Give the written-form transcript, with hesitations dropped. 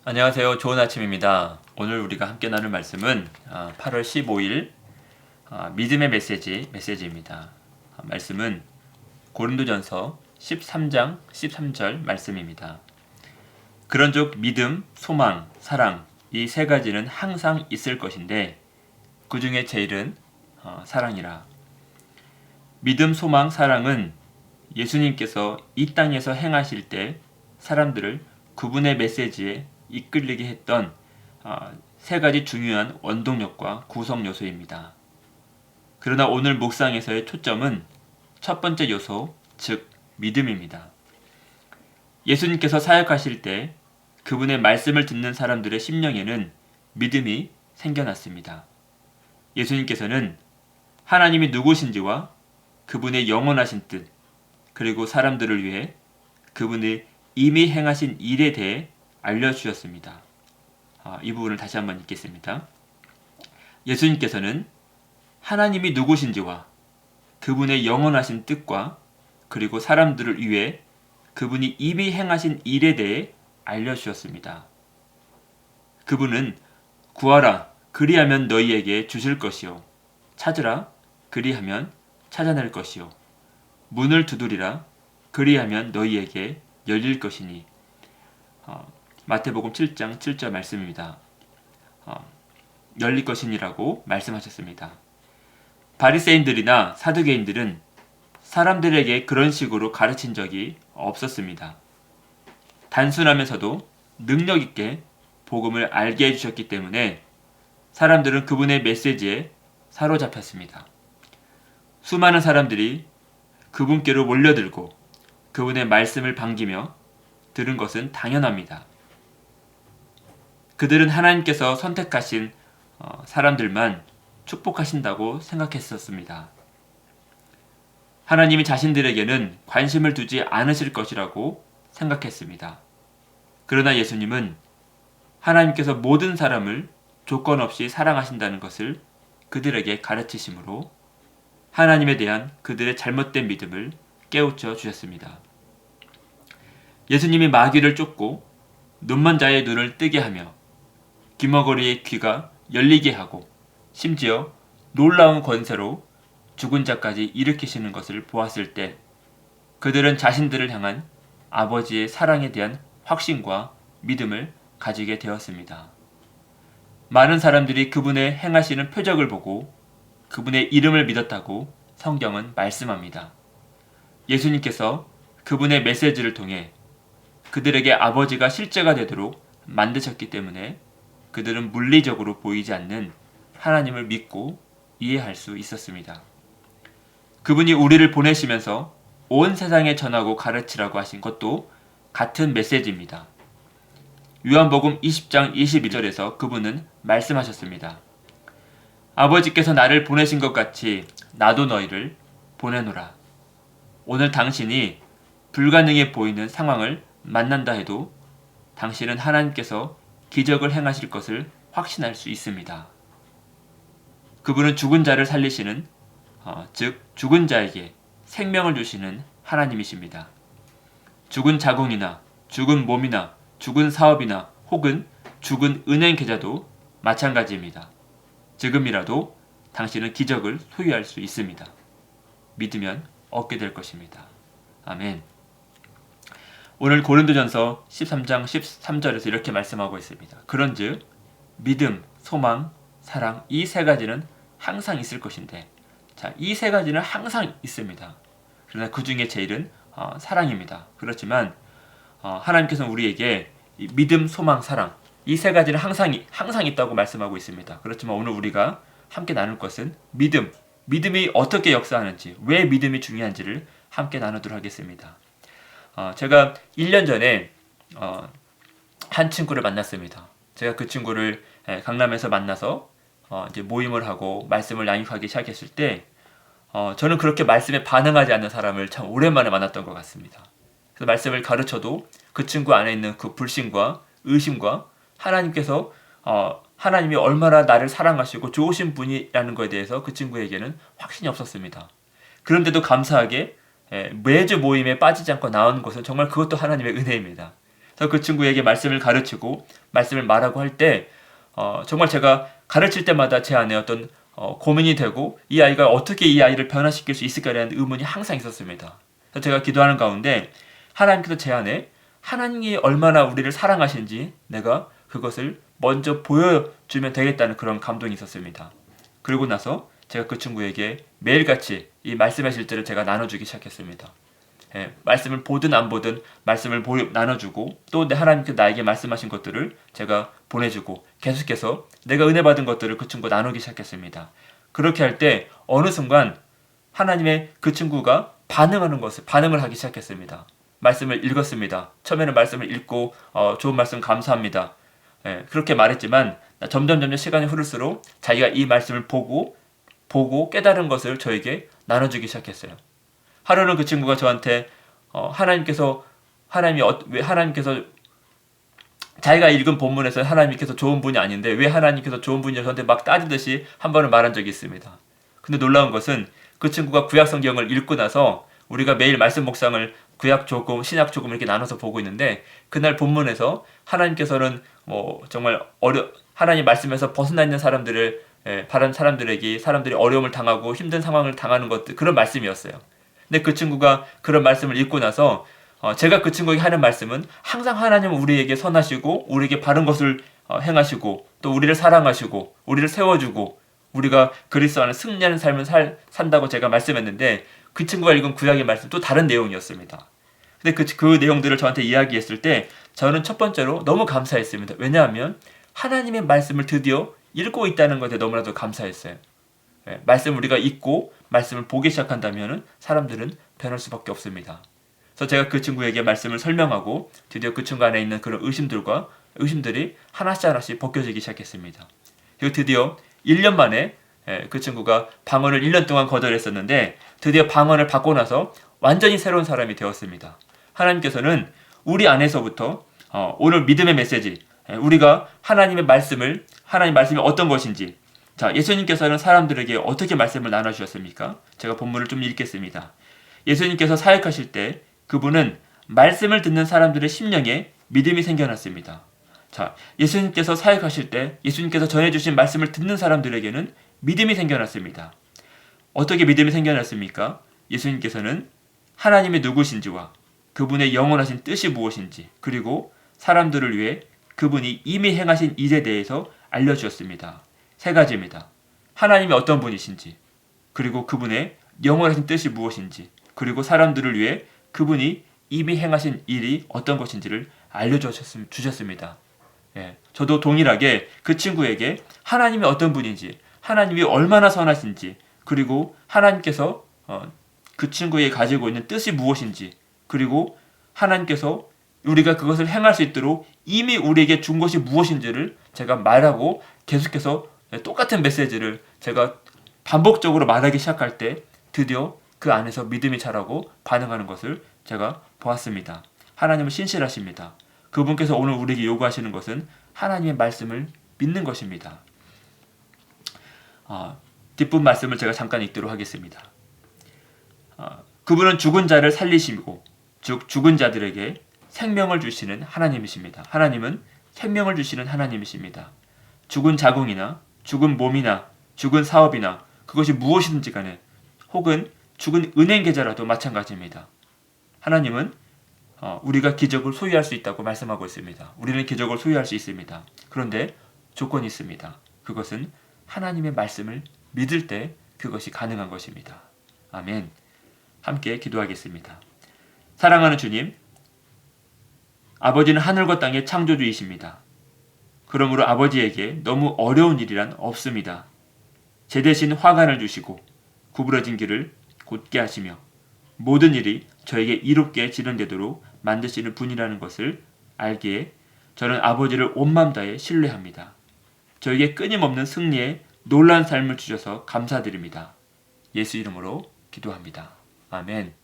안녕하세요. 좋은 아침입니다. 오늘 우리가 함께 나눌 말씀은 8월 15일 믿음의 메시지입니다. 말씀은 고린도전서 13장 13절 말씀입니다. 그런즉 믿음, 소망, 사랑 이 세 가지는 항상 있을 것인데 그 중에 제일은 사랑이라. 믿음, 소망, 사랑은 예수님께서 이 땅에서 행하실 때 사람들을 그분의 메시지에 이끌리게 했던 세 가지 중요한 원동력과 구성 요소입니다. 그러나 오늘 묵상에서의 초점은 첫 번째 요소, 즉 믿음입니다. 예수님께서 사역하실 때 그분의 말씀을 듣는 사람들의 심령에는 믿음이 생겨났습니다. 예수님께서는 하나님이 누구신지와 그분의 영원하신 뜻, 그리고 사람들을 위해 그분의 이미 행하신 일에 대해 알려주셨습니다. 이 부분을 다시 한번 읽겠습니다. 예수님께서는 하나님이 누구신지와 그분의 영원하신 뜻과 그리고 사람들을 위해 그분이 이미 행하신 일에 대해 알려주셨습니다. 그분은 구하라 그리하면 너희에게 주실 것이요 찾으라 그리하면 찾아낼 것이요 문을 두드리라 그리하면 너희에게 열릴 것이니 마태복음 7장 7절 말씀입니다. 열릴 것이니라고 말씀하셨습니다. 바리새인들이나 사두개인들은 사람들에게 그런 식으로 가르친 적이 없었습니다. 단순하면서도 능력 있게 복음을 알게 해주셨기 때문에 사람들은 그분의 메시지에 사로잡혔습니다. 수많은 사람들이 그분께로 몰려들고 그분의 말씀을 반기며 들은 것은 당연합니다. 그들은 하나님께서 선택하신 사람들만 축복하신다고 생각했었습니다. 하나님이 자신들에게는 관심을 두지 않으실 것이라고 생각했습니다. 그러나 예수님은 하나님께서 모든 사람을 조건 없이 사랑하신다는 것을 그들에게 가르치심으로 하나님에 대한 그들의 잘못된 믿음을 깨우쳐 주셨습니다. 예수님이 마귀를 쫓고 눈먼 자의 눈을 뜨게 하며 귀머거리의 귀가 열리게 하고 심지어 놀라운 권세로 죽은 자까지 일으키시는 것을 보았을 때 그들은 자신들을 향한 아버지의 사랑에 대한 확신과 믿음을 가지게 되었습니다. 많은 사람들이 그분의 행하시는 표적을 보고 그분의 이름을 믿었다고 성경은 말씀합니다. 예수님께서 그분의 메시지를 통해 그들에게 아버지가 실제가 되도록 만드셨기 때문에 그들은 물리적으로 보이지 않는 하나님을 믿고 이해할 수 있었습니다. 그분이 우리를 보내시면서 온 세상에 전하고 가르치라고 하신 것도 같은 메시지입니다. 요한복음 20장 22절에서 그분은 말씀하셨습니다. 아버지께서 나를 보내신 것 같이 나도 너희를 보내노라. 오늘 당신이 불가능해 보이는 상황을 만난다 해도 당신은 하나님께서 기적을 행하실 것을 확신할 수 있습니다. 그분은 죽은 자를 살리시는 즉 죽은 자에게 생명을 주시는 하나님이십니다. 죽은 자궁이나 죽은 몸이나 죽은 사업이나 혹은 죽은 은행 계좌도 마찬가지입니다. 지금이라도 당신은 기적을 소유할 수 있습니다. 믿으면 얻게 될 것입니다. 아멘. 오늘 고린도전서 13장 13절에서 이렇게 말씀하고 있습니다. 그런즉 믿음, 소망, 사랑 이 세 가지는 항상 있을 것인데 이 세 가지는 항상 있습니다. 그러나 그 중에 제일은 사랑입니다. 그렇지만 하나님께서는 우리에게 믿음, 소망, 사랑 이 세 가지는 항상 있다고 말씀하고 있습니다. 그렇지만 오늘 우리가 함께 나눌 것은 믿음이 어떻게 역사하는지, 왜 믿음이 중요한지를 함께 나누도록 하겠습니다. 제가 1년 전에 한 친구를 만났습니다. 제가 그 친구를 강남에서 만나서 이제 모임을 하고 말씀을 양육하기 시작했을 때 저는 그렇게 말씀에 반응하지 않는 사람을 참 오랜만에 만났던 것 같습니다. 그래서 말씀을 가르쳐도 그 친구 안에 있는 그 불신과 의심과 하나님께서 하나님이 얼마나 나를 사랑하시고 좋으신 분이라는 것에 대해서 그 친구에게는 확신이 없었습니다. 그런데도 감사하게 매주 모임에 빠지지 않고 나오는 것은 정말 그것도 하나님의 은혜입니다. 그래서 그 친구에게 말씀을 가르치고 말씀을 말하고 할 때 정말 제가 가르칠 때마다 제 안에 어떤 고민이 되고 이 아이가 어떻게 이 아이를 변화시킬 수 있을까에 대한 의문이 항상 있었습니다. 그래서 제가 기도하는 가운데 하나님께서 제 안에 하나님이 얼마나 우리를 사랑하시는지 내가 그것을 먼저 보여주면 되겠다는 그런 감동이 있었습니다. 그리고 나서 제가 그 친구에게 매일같이 이 말씀의 실제를 제가 나눠주기 시작했습니다. 말씀을 보든 안 보든 말씀을 나눠주고 또 하나님께서 나에게 말씀하신 것들을 제가 보내주고 계속해서 내가 은혜 받은 것들을 그 친구와 나누기 시작했습니다. 그렇게 할 때 어느 순간 하나님의 그 친구가 반응을 하기 시작했습니다. 말씀을 읽었습니다. 처음에는 말씀을 읽고 좋은 말씀 감사합니다. 그렇게 말했지만 점점 시간이 흐를수록 자기가 이 말씀을 보고 깨달은 것을 저에게 나눠주기 시작했어요. 하루는 그 친구가 저한테 하나님께서 자기가 읽은 본문에서 하나님께서 좋은 분이 아닌데 왜 하나님께서 좋은 분이냐 저한테 막 따지듯이 한 번은 말한 적이 있습니다. 근데 놀라운 것은 그 친구가 구약 성경을 읽고 나서 우리가 매일 말씀 묵상을 구약 조금 신약 조금 이렇게 나눠서 보고 있는데 그날 본문에서 하나님께서는 정말 하나님 말씀에서 벗어나 있는 사람들을 바른 사람들이 어려움을 당하고 힘든 상황을 당하는 것들 그런 말씀이었어요. 근데 그 친구가 그런 말씀을 읽고 나서 제가 그 친구에게 하는 말씀은 항상 하나님은 우리에게 선하시고 우리에게 바른 것을 행하시고 또 우리를 사랑하시고 우리를 세워주고 우리가 그리스도 안에 승리하는 삶을 산다고 제가 말씀했는데 그 친구가 읽은 구약의 말씀 또 다른 내용이었습니다. 근데 그 내용들을 저한테 이야기했을 때 저는 첫 번째로 너무 감사했습니다. 왜냐하면 하나님의 말씀을 드디어 읽고 있다는 것에 너무나도 감사했어요. 말씀 우리가 읽고 말씀을 보기 시작한다면 사람들은 변할 수밖에 없습니다. 그래서 제가 그 친구에게 말씀을 설명하고 드디어 그 친구 안에 있는 그런 의심들이 하나씩 벗겨지기 시작했습니다. 그리고 드디어 1년 만에 그 친구가 방언을 1년 동안 거절했었는데 드디어 방언을 받고 나서 완전히 새로운 사람이 되었습니다. 하나님께서는 우리 안에서부터 오늘 믿음의 메시지 우리가 하나님 말씀이 어떤 것인지 자, 예수님께서는 사람들에게 어떻게 말씀을 나눠주셨습니까? 제가 본문을 좀 읽겠습니다. 예수님께서 사역하실 때 그분은 말씀을 듣는 사람들의 심령에 믿음이 생겨났습니다. 자, 예수님께서 사역하실 때 예수님께서 전해주신 말씀을 듣는 사람들에게는 믿음이 생겨났습니다. 어떻게 믿음이 생겨났습니까? 예수님께서는 하나님이 누구신지와 그분의 영원하신 뜻이 무엇인지 그리고 사람들을 위해 그분이 이미 행하신 일에 대해서 알려주셨습니다. 3가지입니다. 하나님이 어떤 분이신지 그리고 그분의 영원하신 뜻이 무엇인지 그리고 사람들을 위해 그분이 이미 행하신 일이 어떤 것인지를 알려주셨습니다. 저도 동일하게 그 친구에게 하나님이 어떤 분인지 하나님이 얼마나 선하신지 그리고 하나님께서 그 친구에게 가지고 있는 뜻이 무엇인지 그리고 하나님께서 우리가 그것을 행할 수 있도록 이미 우리에게 준 것이 무엇인지를 제가 말하고 계속해서 똑같은 메시지를 제가 반복적으로 말하기 시작할 때 드디어 그 안에서 믿음이 자라고 반응하는 것을 제가 보았습니다. 하나님은 신실하십니다. 그분께서 오늘 우리에게 요구하시는 것은 하나님의 말씀을 믿는 것입니다. 뒷부분 말씀을 제가 잠깐 읽도록 하겠습니다. 그분은 죽은 자를 살리시고 즉 죽은 자들에게 생명을 주시는 하나님이십니다. 하나님은 생명을 주시는 하나님이십니다. 죽은 자궁이나 죽은 몸이나 죽은 사업이나 그것이 무엇이든지 간에 혹은 죽은 은행 계좌라도 마찬가지입니다. 하나님은 우리가 기적을 소유할 수 있다고 말씀하고 있습니다. 우리는 기적을 소유할 수 있습니다. 그런데 조건이 있습니다. 그것은 하나님의 말씀을 믿을 때 그것이 가능한 것입니다. 아멘. 함께 기도하겠습니다. 사랑하는 주님, 아버지는 하늘과 땅의 창조주이십니다. 그러므로 아버지에게 너무 어려운 일이란 없습니다. 제 대신 화관을 주시고 구부러진 길을 곧게 하시며 모든 일이 저에게 이롭게 진행되도록 만드시는 분이라는 것을 알기에 저는 아버지를 온 마음 다해 신뢰합니다. 저에게 끊임없는 승리의 놀라운 삶을 주셔서 감사드립니다. 예수 이름으로 기도합니다. 아멘.